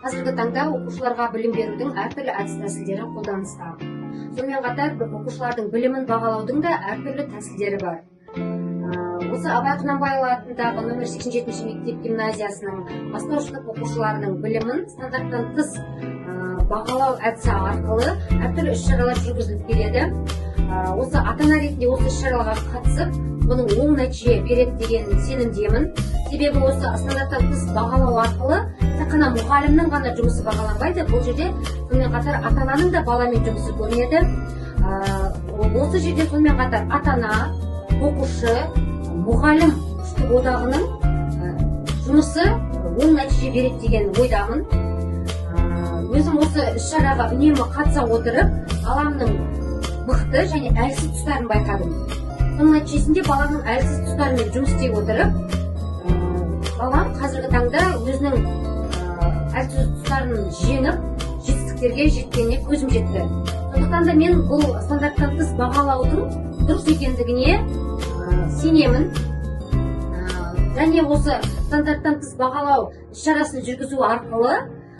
қазіргі таңда оқушыларға білім берудің әртүрлі әдіс-тәсілдері қолданыста. Сонымен қатар оқушылардың білімін бағалаудың да әртүрлі тәсілдері бар. Осы Абай Құнанбайұлы атындағы номер 87 мектеп гимназиясының бастаушылық оқушыларының білімін стандарттан тыс бағалау әдісі арқылы әртүрлі іс-шаралар жүргізіліп келеді. Осы ата-ана ретінде осы іс-шараларға қатысып, бұның оң нәтиже береді деген сенімдемін. Себебі осы стандарттан тыс бағалау арқылы тек қана мұғалімнің ғана жұмысы бағаланбайды. Бұл жерде сонымен қатар ата-ананың да баламен жұмысы көрінеді. Осы жерде сонымен қатар ата-ана, оқушы, мұғалім үштік одағының жұмысы оң нәтиже береді деген ойдамын. Өзім осы іс-шараға үнемі қатыса отырып, баламның мықты және әлсіз тұстарын байқадым. Соның нәтижесінде баланың әлсіз тұстарымен жұмыс істей отырып, балам қазіргі таңда өзінің әлсіз тұстарын жеңіп, жетістіктерге жеткеніне көзім жетті. Сондықтан да мен бұл стандарттан тыс бағалаудың дұрыс екендігіне сенемін. Және осы стандарттан тыс бағалау іс-шарасын жүргізу арқылы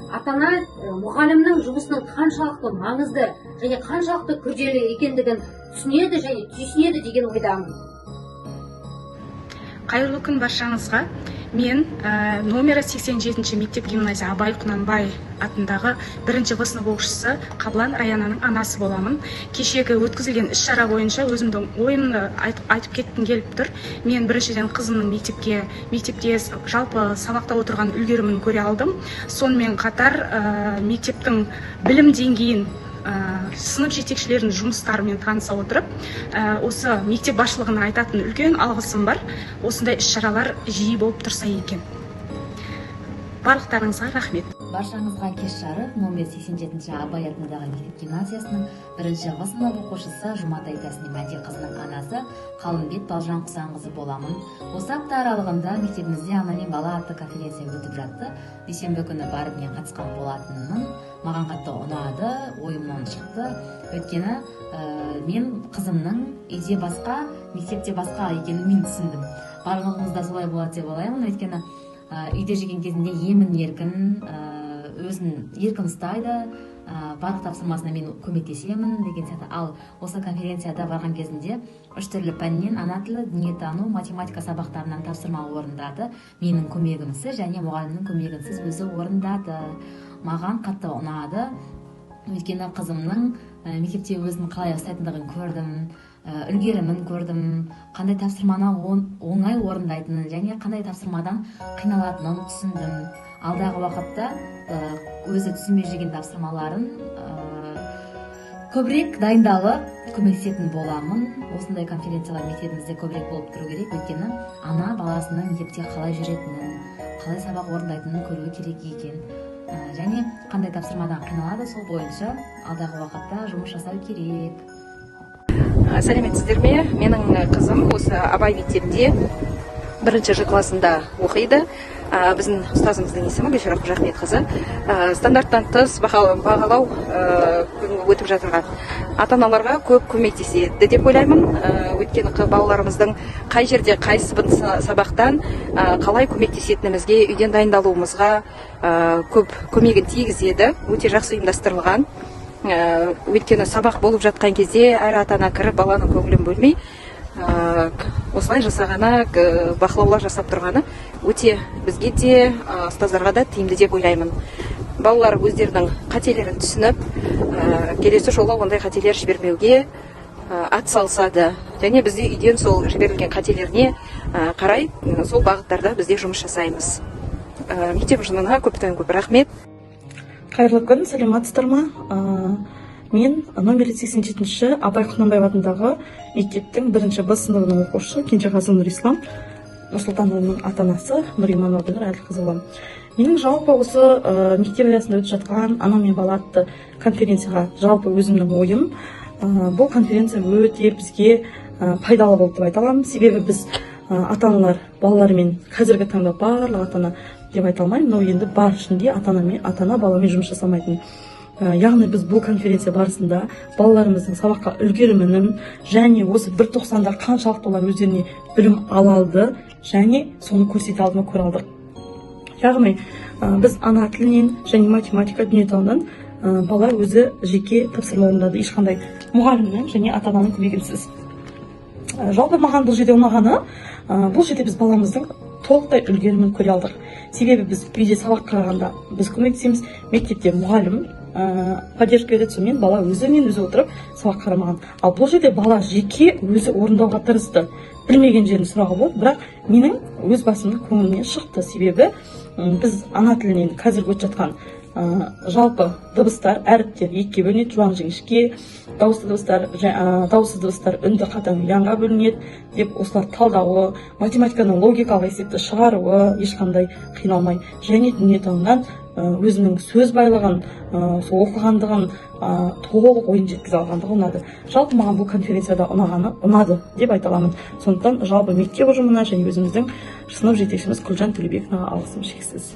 ата-ана мұғалімнің жұмысының қаншалықты маңызды және қаншалықты күрделі екендігін түсінеді және түйсінеді деген ойдамын. Қайырлы күн баршаңызға. Мен номері 87 мектеп гимназия Абай Құнанбай атындағы 1-ші сынып оқушысы Қаблан Раянаның анасы боламын. Кешегі өткізілген іс-шара бойынша өзімдің ойымды айтып кеткім келіп тұр. Мен біріншіден қызымның мектепте жалпы сабақта отырған үлгерімін көре алдым. Сонымен қатар мектептің білім деңгейін сынып жетекшілерінің жұмыстарымен таныса отырып, осы мектеп басшылығына айтатын үлкен алғысым бар. Осындай іс-шаралар жиі болып тұрса екен. Барлықтарыңызға рахмет. Баршаңызға кеш жарық номер 87 Абай атындағы мектеп гимназиясының 1-ші сынып оқушысы Жұматай Тәсним қызының анасы Қалымбет Балжан Құсанқызы боламын. Осы апта аралығында мектебімізде ана мен бала атты конференция өтіп жатты. Дүйсенбі күні барып мен қатысқан болатынмын. Маған қатты ұнады, ойымнан шықты. Өйткені мен қызымның үйде басқа, мектепте басқа екенін мен түсіндім. Барлығымызда солай болады деп ойлаймын. Өйткені үйде жүрген кезінде емін-еркін, өзін еркін ұстайды, барлық тапсырмасына мен көмектесемін деген сияқты. Ал осы конференцияда барған кезінде 3 түрлі пәннен ана тілі, дүниетану, математика сабақтарынан тапсырма орындады. Менің көмегімсіз және мұғалімнің көмегінсіз өзі орындады. Маған қатты ұнады. Өйткені қызымның мектепте өзін қалай ұстайтындығын көрдім, үлгерімін көрдім, қандай тапсырманы оңай орындайтынын және қандай тапсырмадан қиналатынын түсіндім. Алдағы уақытта өзі түсінбей жүрген тапсырмаларын көбірек дайындалып көмектесетін боламын. Осындай конференциялар мектебімізде көбірек болып тұру керек. Өйткені ана баласының мектепте қалай жүретінін, қалай сабақ орындайтынын көруі керек екен. Және қандай тапсырмадан қиналады, сол бойынша алдағы уақытта жұмыс жасау керек. Сәлеметсіздер ме? Менің қызым осы Абай мектебінде 1-ші классында оқиды. Біздің ұстазымыздың есімі Гүлшара Қожахметқызы. Стандарттан тыс бағалау өтіп жатырған ата-аналарға көп көмектеседі деп ойлаймын. Өйткені балаларымыздың қай жерде қайсыбын сабақтан қалай көмектесетінімізге, үйден дайындалуымызға көп көмегін тигізеді. Өте жақсы ұйымдастырылған. Өйткені сабақ болып жатқан кезде әр ата-ана кіріп баланың көңілін бөлмей осылай жасағаны, бақылаулар жасап тұрғаны өте бізге де, ұстаздарға да тиімді деп ойлаймын. Балалар өздерінің қателерін түсініп, келесі жолы ондай қателер жібермеуге ат салысады. Және бізде үйден сол жіберілген қателеріне қарай сол бағыттарда бізде жұмыс жасаймыз. Мектеп ұжымына көптен көп рахмет. Қайырлы күн, сәлеметсіздер ме? Мен номер 87-ші Абай Құнанбай атындағы мектептің 1-ші сыныбының оқушысы Кенжеғазы Нұрислам Нұрсұлтанованың ата-анасы Нұриманова Әлқызы боламын. Менің жалпы осы мектеп аясында өтіп жатқан ана мен бала атты конференцияға жалпы өзімнің ойым, бұл конференция өте бізге пайдалы болды деп айта аламын. Себебі біз ата-аналар балалармен қазіргі таңда барлық ата-ана деп айта алмаймын, но енді бар ішінде ата-ана баламен жұмыс жасамайтын. Яғни біз бұл конференция барысында балаларымыздың сабаққа үлгерімінің және осы 1.90-да қаншалықты олар өздеріне білім ала алды және соны көрсете алды ма көре алдық. Яғни біз ана тілінен және математика дүниетанудан бала өзі жеке тапсырма орындады, ешқандай мұғалімнің және ата ананың көмегінсіз. Жалпы маған бұл жерде ұнағаны, бұл жерде біз баламыздың толықтай үлгерімін көре алдық. Себебі біз үйде сабақ қарағанда біз көмектесеміз, мектепте мұғалім поддержка береді, сонымен бала өзімен өзі отырып сабақ қарамаған. Ал бұл жерде бала жеке өзі орындауға тырысты. Білмеген жерін сұрауға болды, бірақ менің өз басымның көңілімнен шықты. Себебі біз ана тілінен қазір өтіп жатқан жалпы дыбыстар, әріптер екіге бөлінеді, жуан жіңішке, дауысты дыбыстар, дауыссыз дыбыстар үнді қатаң ұянға бөлінеді деп осылар талдауы, математиканың логикалық есепті шығаруы ешқандай қиналмай, және дүниетанудан өзінің сөз байлығын, сол оқығандығын толық ойын жеткізе алғандығы ұнады. Жалпы маған бұл конференцияда ұнады деп айта аламын. Сондықтан жалпы мектеп ұжымына және өзіміздің сынып жетекшіміз Гүлжан Төлебековнаға алғысым шексіз.